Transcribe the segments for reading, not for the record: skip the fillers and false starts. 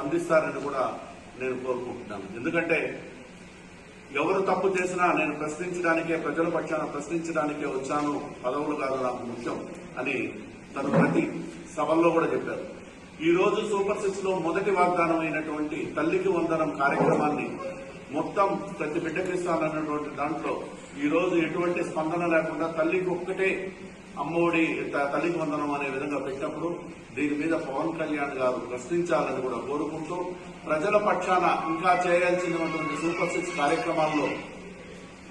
స్పందిస్తారని కూడా నేను కోరుకుంటున్నాను. ఎందుకంటే ఎవరు తప్పు చేసినా నేను ప్రశ్నించడానికే, ప్రజల పక్షాన ప్రశ్నించడానికే వచ్చాను, పదవులు కాదు నాకు ముఖ్యం అని తను ప్రతి సభల్లో కూడా చెప్పారు. ఈ రోజు సూపర్ 6 లో మొదటి వాగ్దానం అయినటువంటి తల్లికి వందనం కార్యక్రమాన్ని మొత్తం ప్రతి బిడ్డకి ఇస్తానన్నటువంటి దాంట్లో ఈ రోజు ఎటువంటి స్పందన లేకుండా తల్లికి ఒక్కటే అమ్మఒడి తల్లికి వందనం అనే విధంగా పెట్టినప్పుడు దీని మీద పవన్ కళ్యాణ్ గారు ప్రశ్నించాలని కూడా కోరుకుంటూ ప్రజల పక్షాన ఇంకా చేయాల్సినటువంటి సూపర్ 6 కార్యక్రమాల్లో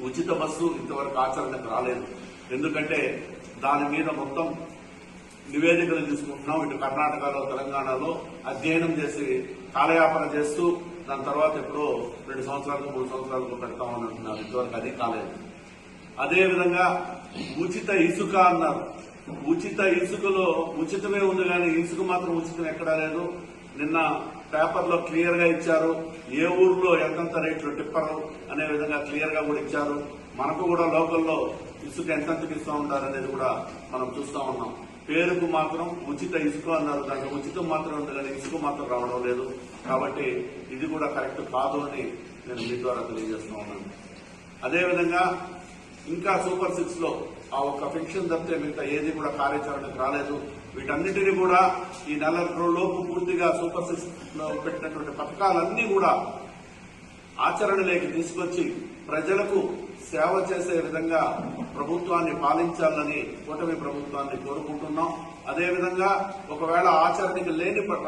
ఉచిత బస్సు ఇంతవరకు ఆచరణకు రాలేదు. ఎందుకంటే దాని మీద మొత్తం నివేదికలు తీసుకుంటున్నాం. ఇటు కర్ణాటకలో, తెలంగాణలో అధ్యయనం చేసి కాలయాపన చేస్తూ దాని తర్వాత ఎప్పుడో 2 సంవత్సరాలకు 3 సంవత్సరాలకు పెడతామని అంటున్నారు. ఇంతవరకు అది కాలేదు. అదేవిధంగా ఉచిత ఇసుక అన్నారు. ఉచిత ఇసుకలో ఉచితమే ఉంది కానీ ఇసుక మాత్రం ఉచితం ఎక్కడా లేదు. నిన్న పేపర్లో క్లియర్ గా ఇచ్చారు. ఏ ఊర్లో ఎంతంత రేట్లు టిప్పరు అనే విధంగా క్లియర్ గా కూడా ఇచ్చారు. మనకు కూడా లోకల్లో ఇసుక ఎంతెంతకి ఇస్తూ ఉంటారు అనేది కూడా మనం చూస్తా ఉన్నాం. పేరుకు మాత్రం ఉచిత ఇసుక అన్నారు. దాంట్లో ఉచితం మాత్రం ఉంది కానీ ఇసుక మాత్రం రావడం లేదు. కాబట్టి ఇది కూడా కరెక్ట్ కాదు అని నేను మీ ద్వారా తెలియజేస్తా ఉన్నాను. అదేవిధంగా ఇంకా సూపర్ 6 లో ఆ ఒక్క పెన్షన్ తప్పితే మిగతా ఏది కూడా కార్యాచరణకు రాలేదు. వీటన్నిటినీ కూడా ఈ నెల లోపు పూర్తిగా సూపర్ 6 లో పెట్టినటువంటి పథకాలన్నీ కూడా ఆచరణలోకి తీసుకొచ్చి ప్రజలకు సేవ చేసే విధంగా ప్రభుత్వాన్ని పాలించాలని కూటమి ప్రభుత్వాన్ని కోరుకుంటున్నాం. అదేవిధంగా ఒకవేళ ఆచరణకి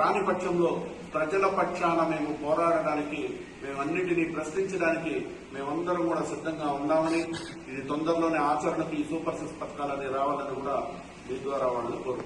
రాని పక్షంలో ప్రజల పక్షాన మేము పోరాడడానికి, మేమన్నిటినీ ప్రశ్నించడానికి మేమందరం కూడా సిద్ధంగా ఉన్నామని, ఇది తొందరలోనే ఆచరణకు ఈ సూపర్ 6 పథకాలని రావాలని కూడా మీ ద్వారా వాళ్ళు కోరుకుంటున్నాం.